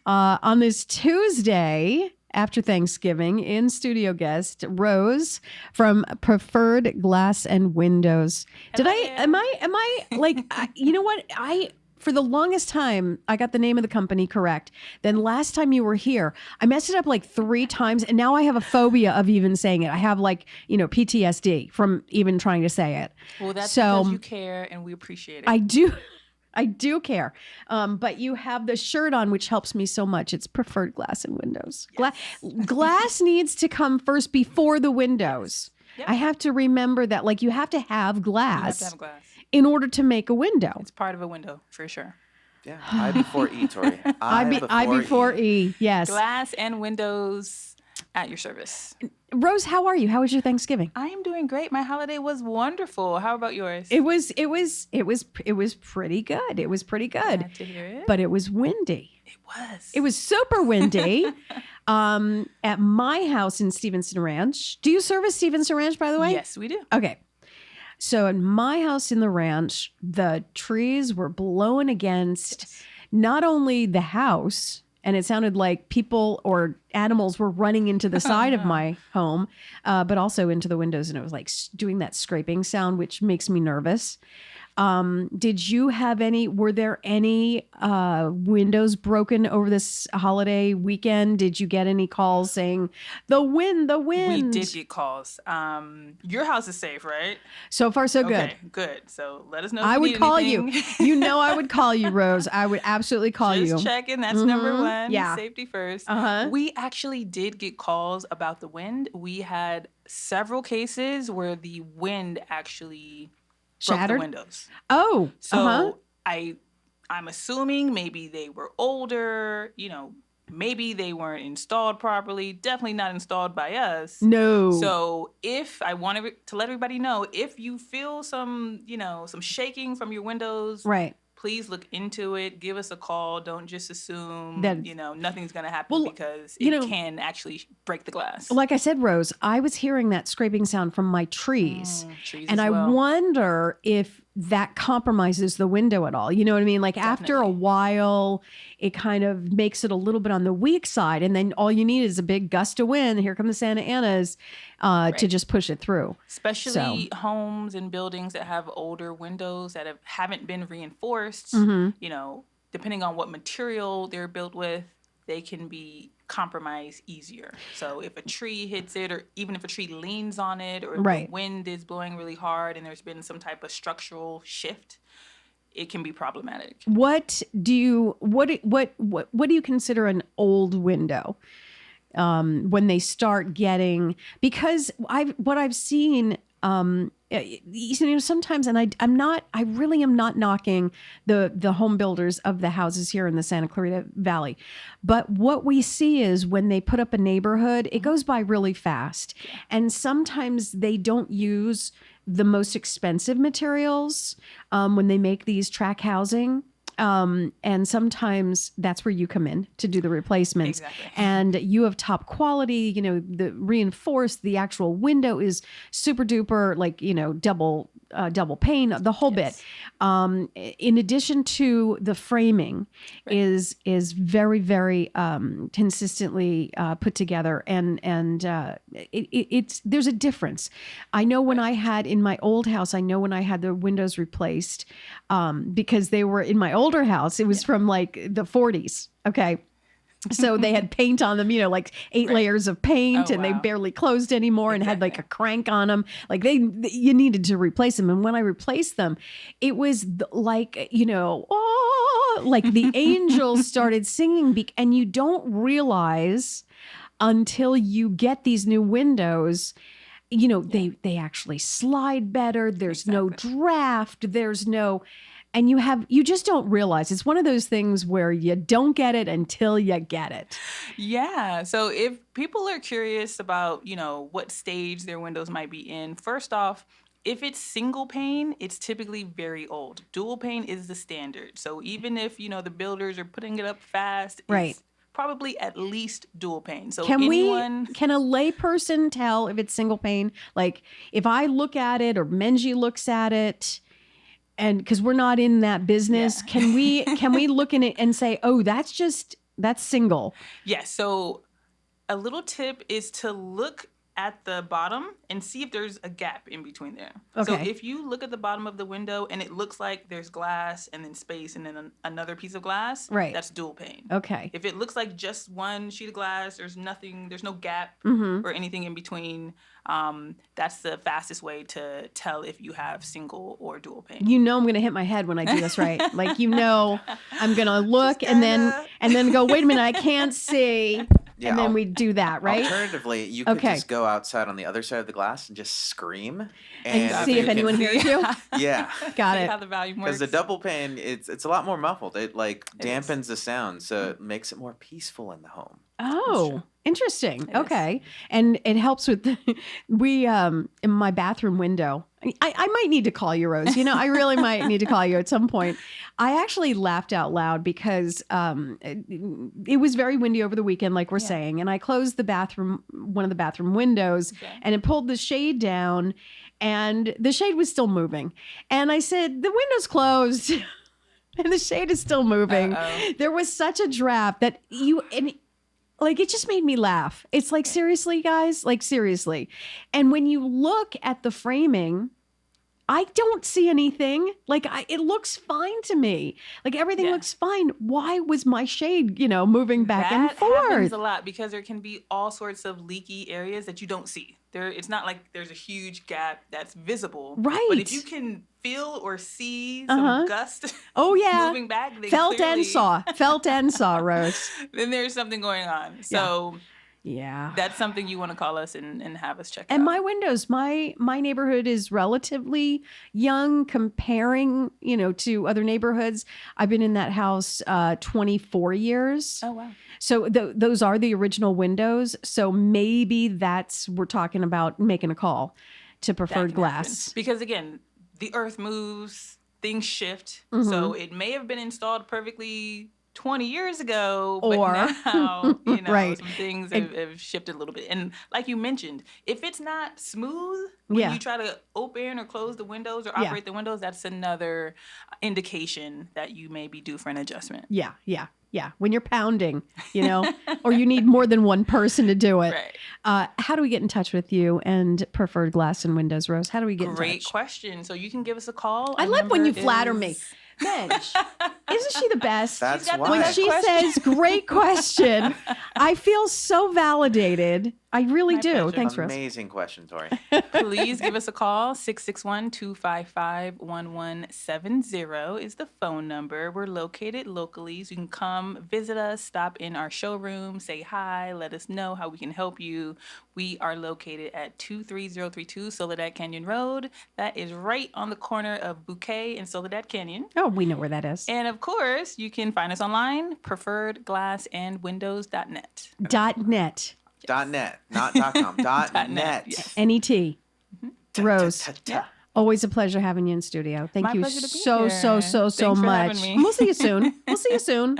On this Tuesday after Thanksgiving, in studio guest Rose from Preferred Glass and Windows. Am I like, you know what? For the longest time, I got the name of the company correct. Then last time you were here, I messed it up like 3 times. And now I have a phobia of even saying it. I have PTSD from even trying to say it. Well, that's because you care and we appreciate it. I do care. But you have the shirt on, which helps me so much. It's Preferred Glass and Windows. Yes. Glass needs to come first before the windows. Yep. I have to remember that, you have to have glass. In order to make a window. It's part of a window, for sure. Yeah, I before E, Tori. I before E, yes. Glass and windows at your service. Rose, how are you? How was your Thanksgiving? I am doing great. My holiday was wonderful. How about yours? It was pretty good. It was pretty good. Glad to hear it. But it was windy. It was super windy. At my house in Stevenson Ranch. Do you service Stevenson Ranch, by the way? Yes, we do. Okay. So in my house in the ranch, the trees were blowing against not only the house, and it sounded like people or animals were running into the side of my home, but also into the windows. And it was like doing that scraping sound, which makes me nervous. Were there any windows broken over this holiday weekend? Did you get any calls saying the wind? We did get calls. Your house is safe, right? So far, so good. Okay, good. So let us know if I you would need call anything. you. You know I would call you, Rose. I would absolutely call you. Just checking. That's number one. Yeah. Safety first. Uh-huh. We actually did get calls about the wind. We had several cases where the wind actually shattered broke the windows. Oh, so I'm assuming maybe they were older, maybe they weren't installed properly, definitely not installed by us. No. So I wanted to let everybody know, if you feel some shaking from your windows, right, please look into it. Give us a call. Don't just assume that nothing's going to happen, because it can actually break the glass. Like I said, Rose, I was hearing that scraping sound from my trees. And I wonder if that compromises the window at all. You know what I mean? Like Definitely. After a while, it kind of makes it a little bit on the weak side. And then all you need is a big gust of wind. Here come the Santa Anas to just push it through. Especially homes and buildings that have older windows that haven't been reinforced. Depending on what material they're built with, they can be compromised easier. So if a tree hits it, or even if a tree leans on it, or if the wind is blowing really hard and there's been some type of structural shift, it can be problematic. What do you consider an old window? When they start getting, because what I've seen, sometimes, and I really am not knocking the home builders of the houses here in the Santa Clarita Valley, but what we see is when they put up a neighborhood, it goes by really fast, and sometimes they don't use the most expensive materials when they make these tract housing. And sometimes that's where you come in to do the replacements. Exactly. And you have top quality, the reinforced, the actual window is super duper, double pane, the whole bit. In addition to the framing is very, very, consistently, put together, and there's a difference. I know when I had in my old house, when I had the windows replaced, because they were in my older house, it was from like the 40s. Okay. So they had paint on them, 8 layers of paint, and they barely closed anymore, and had like a crank on them. Like you needed to replace them. And when I replaced them, it was like, like the angels started singing, and you don't realize until you get these new windows, they actually slide better. There's no draft. There's no... And you just don't realize. It's one of those things where you don't get it until you get it. Yeah. So if people are curious about, what stage their windows might be in, first off, if it's single pane, it's typically very old. Dual pane is the standard. So even if, the builders are putting it up fast, it's probably at least dual pane. So can a layperson tell if it's single pane? Like if I look at it, or Menji looks at it, and because we're not in that business, can we look in it and say, oh, that's just That's single. Yes. So a little tip is to look at the bottom and see if there's a gap in between there. So Okay. if you look at the bottom of the window and it looks like there's glass and then space and then another piece of glass, Right. that's dual pane. Okay. If it looks like just one sheet of glass, there's no gap or anything in between, that's the fastest way to tell if you have single or dual pane. You know I'm going to hit my head when I do this, right? Like, you know, I'm going to look and then go, wait a minute, I can't see. Yeah, and then we do that, right? Alternatively, you could Okay. just go outside on the other side of the glass and just scream. And see if you anyone can- hears you. Yeah. Got See it. how the volume Because works. the double pane, it's a lot more muffled. It like It is. dampens the sound, so it makes it more peaceful in the home. Oh, interesting. It is. Okay. And it helps with in my bathroom window. I might need to call you, Rose. You know, I really might need to call you at some point. I actually laughed out loud because it was very windy over the weekend, like we're saying. And I closed one of the bathroom windows and it pulled the shade down and the shade was still moving. And I said, the window's closed and the shade is still moving. Uh-oh. There was such a draft that like, it just made me laugh. It's like, seriously, guys? Like, seriously. And when you look at the framing, I don't see anything. Like, it looks fine to me. Like, everything looks fine. Why was my shade, moving back and That happens forth? a lot because there can be all sorts of leaky areas that you don't see. It's not like there's a huge gap that's visible. Right. But if you can feel or see some gust Oh, yeah. moving back, then Felt and clearly- saw, Rose. then there's something going on. So Yeah. that's something you want to call us and have us check out. And my windows, my neighborhood is relatively young comparing, to other neighborhoods. I've been in that house 24 years. Oh, wow. So those are the original windows. So maybe we're talking about making a call to That preferred can glass. happen. Because again, the earth moves, things shift. Mm-hmm. So it may have been installed perfectly 20 years ago, but Or- now, Right. some things have shifted a little bit. And like you mentioned, if it's not smooth when Yeah. you try to open or close the windows or Yeah. operate the windows, that's another indication that you may be due for an adjustment. Yeah. When you're pounding, or you need more than one person to do it. Right. How do we get in touch with you and Preferred Glass and Windows, Rose? How do we get in Great touch? question. So you can give us a call. I Our love when you number flatter me. is- Mensch, isn't she the best? That's got the why. When best she question. says great question, I feel so validated. I really My do. pleasure. Thanks, Rose. Amazing question, Tori. Please give us a call. 661-255-1170 is the phone number. We're located locally, so you can come visit us, stop in our showroom, say hi, let us know how we can help you. We are located at 23032 Soledad Canyon Road. That is right on the corner of Bouquet and Soledad Canyon. Oh, we know where that is. And of course, you can find us online, preferredglassandwindows.net. .net. .net, not .com. .net. yes. N-E-T. Rose, Ta-ta-ta. always a pleasure having you in studio. Thank My you pleasure to be so here. so Thanks for much. having me. We'll see you soon. We'll see you soon.